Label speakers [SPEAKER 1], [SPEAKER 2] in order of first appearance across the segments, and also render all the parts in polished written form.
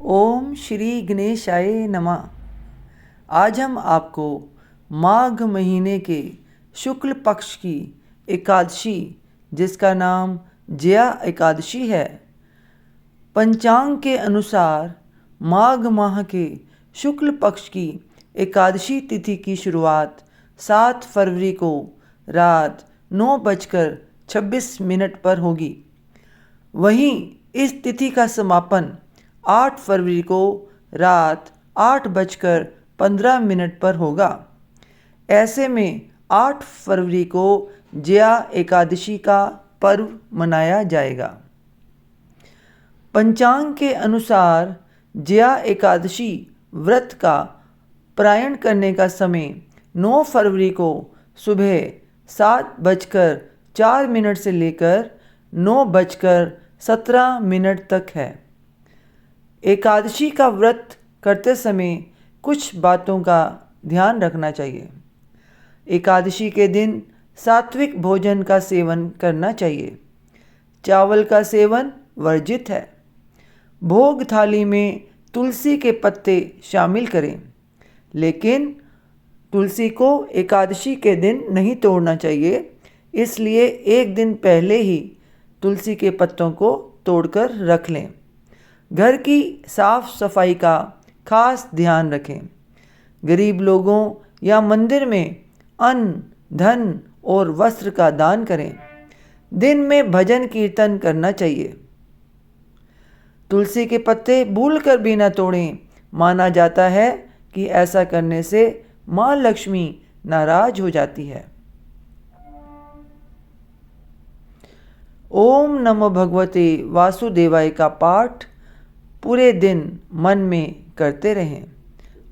[SPEAKER 1] ओम श्री गणेशाय नमः। आज हम आपको माघ महीने के शुक्ल पक्ष की एकादशी, जिसका नाम जया एकादशी है, पंचांग के अनुसार माघ माह के शुक्ल पक्ष की एकादशी तिथि की शुरुआत 7 फरवरी को रात 9:26 पर होगी। वहीं इस तिथि का समापन 8 फरवरी को रात 8:15 पर होगा। ऐसे में 8 फरवरी को जया एकादशी का पर्व मनाया जाएगा। पंचांग के अनुसार जया एकादशी व्रत का पारायण करने का समय 9 फरवरी को सुबह 7:04 से लेकर 9:17 तक है। एकादशी का व्रत करते समय कुछ बातों का ध्यान रखना चाहिए। एकादशी के दिन सात्विक भोजन का सेवन करना चाहिए। चावल का सेवन वर्जित है। भोग थाली में तुलसी के पत्ते शामिल करें, लेकिन तुलसी को एकादशी के दिन नहीं तोड़ना चाहिए, इसलिए एक दिन पहले ही तुलसी के पत्तों को तोड़कर रख लें। घर की साफ सफाई का खास ध्यान रखें। गरीब लोगों या मंदिर में अन्न, धन और वस्त्र का दान करें। दिन में भजन कीर्तन करना चाहिए। तुलसी के पत्ते भूलकर भी न तोड़ें। माना जाता है कि ऐसा करने से माँ लक्ष्मी नाराज हो जाती है। ओम नमो भगवते वासुदेवाय का पाठ पूरे दिन मन में करते रहें।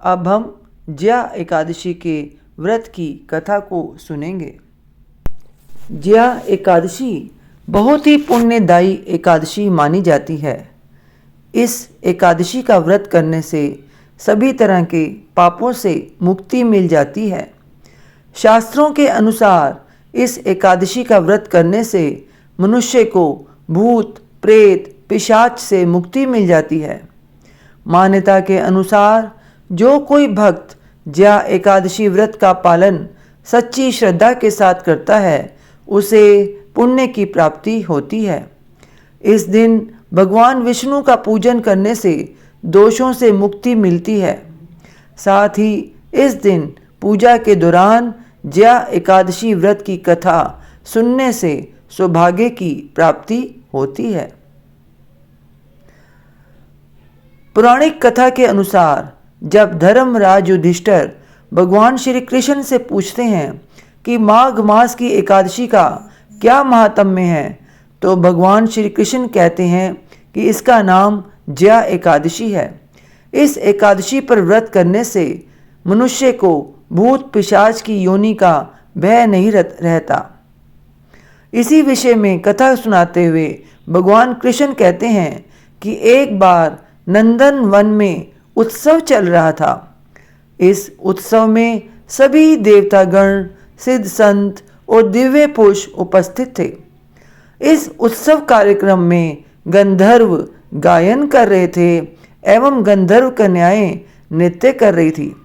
[SPEAKER 1] अब हम जया एकादशी के व्रत की कथा को सुनेंगे। जया एकादशी बहुत ही पुण्यदायी एकादशी मानी जाती है। इस एकादशी का व्रत करने से सभी तरह के पापों से मुक्ति मिल जाती है। शास्त्रों के अनुसार इस एकादशी का व्रत करने से मनुष्य को भूत, प्रेत, पिशाच से मुक्ति मिल जाती है। मान्यता के अनुसार जो कोई भक्त जया एकादशी व्रत का पालन सच्ची श्रद्धा के साथ करता है, उसे पुण्य की प्राप्ति होती है। इस दिन भगवान विष्णु का पूजन करने से दोषों से मुक्ति मिलती है। साथ ही इस दिन पूजा के दौरान जया एकादशी व्रत की कथा सुनने से सौभाग्य की प्राप्ति होती है। पौराणिक कथा के अनुसार जब धर्मराज युधिष्ठिर भगवान श्री कृष्ण से पूछते हैं कि माघ मास की एकादशी का क्या महात्म्य है, तो भगवान श्री कृष्ण कहते हैं कि इसका नाम जया एकादशी है। इस एकादशी पर व्रत करने से मनुष्य को भूत पिशाच की योनि का भय नहीं रहता। इसी विषय में कथा सुनाते हुए भगवान कृष्ण कहते हैं कि एक बार नंदन वन में उत्सव चल रहा था। इस उत्सव में सभी देवतागण, सिद्ध संत और दिव्य पुरुष उपस्थित थे। इस उत्सव कार्यक्रम में गंधर्व गायन कर रहे थे एवं गंधर्व कन्याएं नृत्य कर रही थी।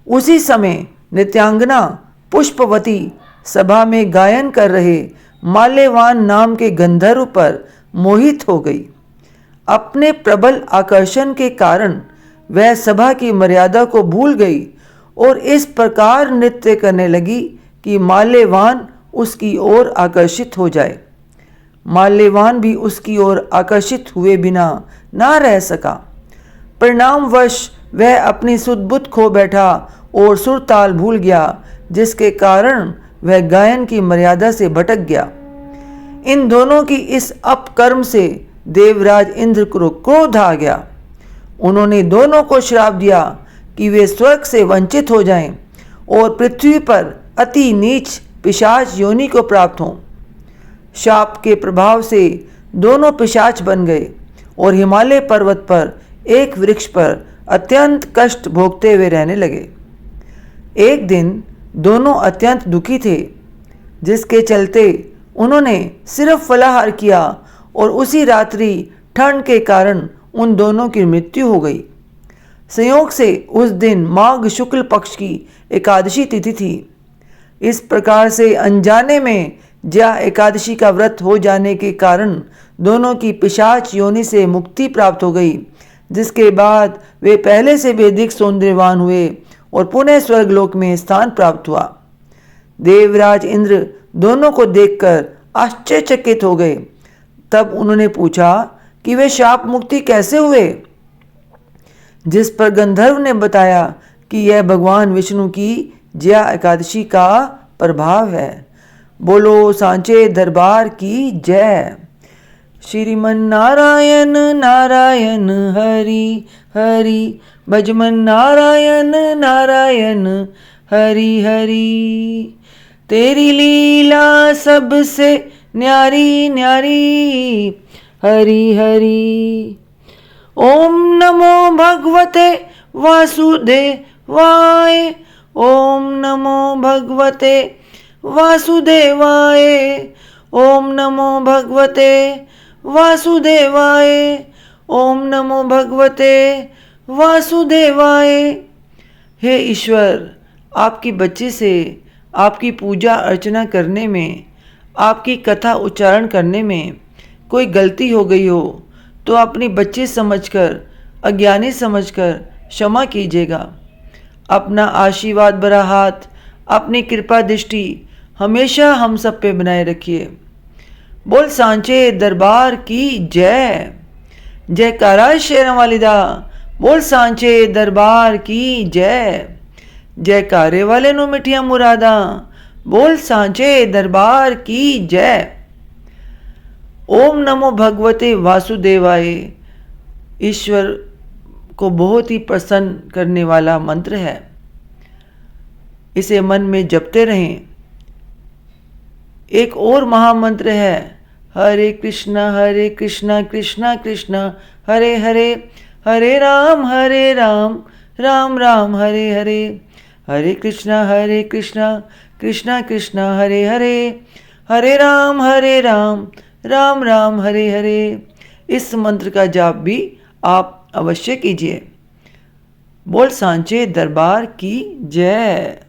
[SPEAKER 1] उसी समय नृत्यांगना पुष्पवती सभा में गायन कर रहे माल्यवान नाम के गंधर्व पर मोहित हो गई। अपने प्रबल आकर्षण के कारण वह सभा की मर्यादा को भूल गई और इस प्रकार नृत्य करने लगी कि माल्यवान उसकी ओर आकर्षित हो जाए। माल्यवान भी उसकी ओर आकर्षित हुए बिना ना रह सका। परिणामवश वह अपनी सुध-बुध खो बैठा और सुर ताल भूल गया, जिसके कारण वह गायन की मर्यादा से भटक गया। इन दोनों की इस अपकर्म से देवराज इंद्र को क्रोध आ गया। उन्होंने दोनों को श्राप दिया कि वे स्वर्ग से वंचित हो जाएं और पृथ्वी पर अति नीच पिशाच योनि को प्राप्त हों। शाप के प्रभाव से दोनों पिशाच बन गए और हिमालय पर्वत पर एक वृक्ष पर अत्यंत कष्ट भोगते हुए रहने लगे। एक दिन दोनों अत्यंत दुखी थे, जिसके चलते उन्होंने सिर्फ फलाहार किया और उसी रात्रि ठंड के कारण उन दोनों की मृत्यु हो गई। संयोग से उस दिन माघ शुक्ल पक्ष की एकादशी तिथि थी। इस प्रकार से अनजाने में ज्या एकादशी का व्रत हो जाने के कारण दोनों की पिशाच योनि से मुक्ति प्राप्त हो गई, जिसके बाद वे पहले से भी अधिक सौंदर्यवान हुए और पुनः स्वर्गलोक में स्थान प्राप्त हुआ। देवराज इंद्र दोनों को देखकर आश्चर्यचकित हो गए। तब उन्होंने पूछा कि वे शाप मुक्ति कैसे हुए, जिस पर गंधर्व ने बताया कि यह भगवान विष्णु की ज्या एकादशी का प्रभाव है। बोलो सांचे दरबार की जय। श्रीमन नारायण नारायण हरि हरि, भजमन नारायण नारायण हरि हरि। तेरी लीला सबसे न्यारी न्यारी, हरि हरि। ओम नमो भगवते वासुदेवाय, ओम नमो भगवते वासुदेवाय, ओम नमो भगवते वासुदेवाय, ओम नमो भगवते वासुदेवाय। हे ईश्वर, आपकी बच्चे से आपकी पूजा अर्चना करने में, आपकी कथा उच्चारण करने में कोई गलती हो गई हो तो अपनी बच्चे समझकर, अज्ञानी समझकर क्षमा कीजिएगा। अपना आशीर्वाद भरा हाथ, अपनी कृपा दृष्टि हमेशा हम सब पे बनाए रखिए। बोल सांचे दरबार की जय। जयकारा शेरों वाली दा। बोल सांचे दरबार की जय। जयकारे वाले नु मिठिया मुरादा। बोल सांचे दरबार की जय। ओम नमो भगवते वासुदेवाय ईश्वर को बहुत ही प्रसन्न करने वाला मंत्र है। इसे मन में जपते रहें। एक और महामंत्र है, हरे कृष्णा कृष्णा कृष्णा हरे हरे, हरे राम राम राम हरे हरे, हरे कृष्णा कृष्णा कृष्णा हरे हरे, हरे राम राम राम हरे हरे। इस मंत्र का जाप भी आप अवश्य कीजिए। बोल सांचे दरबार की जय।